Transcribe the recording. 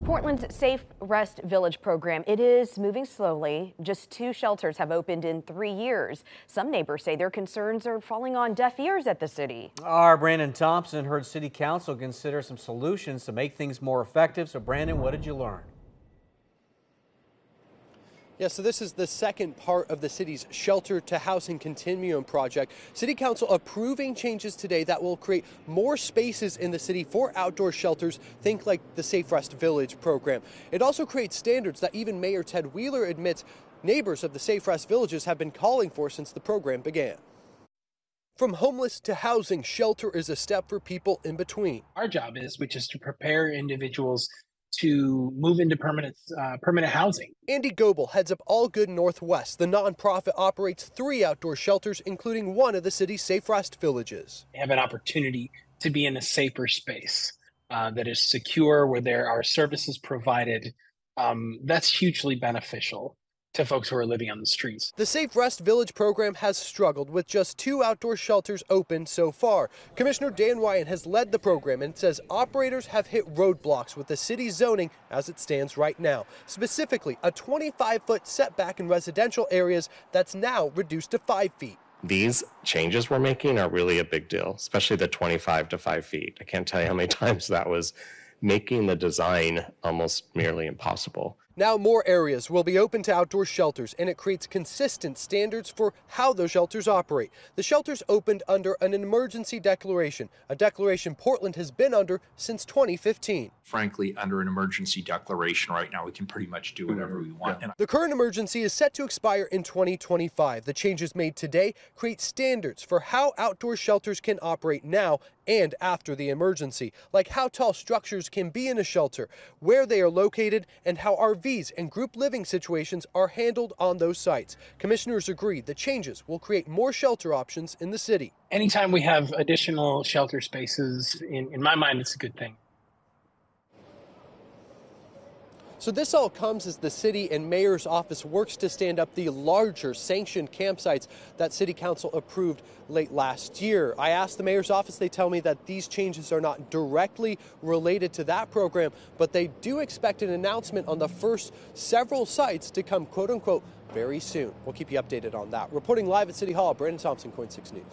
Portland's Safe Rest Village program, it is moving slowly. Just 2 shelters have opened in 3 years. Some neighbors say their concerns are falling on deaf ears at the city. Our Brandon Thompson heard City Council consider some solutions to make things more effective. So Brandon, what did you learn? Yeah, so this is the second part of the city's Shelter to Housing Continuum project. City Council approving changes today that will create more spaces in the city for outdoor shelters. Think like the Safe Rest Village program. It also creates standards that even Mayor Ted Wheeler admits neighbors of the Safe Rest Villages have been calling for since the program began. From homeless to housing, shelter is a step for people in between. Our job is, which is to prepare individuals to move into permanent housing. Andy Goebel heads up All Good Northwest. The nonprofit operates 3 outdoor shelters, including one of the city's Safe Rest Villages. They have an opportunity to be in a safer space that is secure, where there are services provided. That's hugely beneficial to folks who are living on the streets. The Safe Rest Village program has struggled with just 2 outdoor shelters open so far. Commissioner Dan Ryan has led the program and says operators have hit roadblocks with the city's zoning as it stands right now. Specifically, a 25-foot setback in residential areas that's now reduced to 5 feet. These changes we're making are really a big deal, especially the 25 to 5 feet. I can't tell you how many times that was making the design almost nearly impossible. Now more areas will be open to outdoor shelters, and it creates consistent standards for how those shelters operate. The shelters opened under an emergency declaration, a declaration Portland has been under since 2015. Frankly, under an emergency declaration right now, we can pretty much do whatever we want. Yeah. The current emergency is set to expire in 2025. The changes made today create standards for how outdoor shelters can operate now and after the emergency, like how tall structures can be in a shelter, where they are located, and how RVs and group living situations are handled on those sites. Commissioners agree the changes will create more shelter options in the city. Anytime we have additional shelter spaces, in my mind, it's a good thing. So this all comes as the city and mayor's office works to stand up the larger sanctioned campsites that City Council approved late last year. I asked the mayor's office, they tell me that these changes are not directly related to that program, but they do expect an announcement on the first several sites to come, quote unquote, very soon. We'll keep you updated on that. Reporting live at City Hall, Brandon Thompson, KOIN 6 News.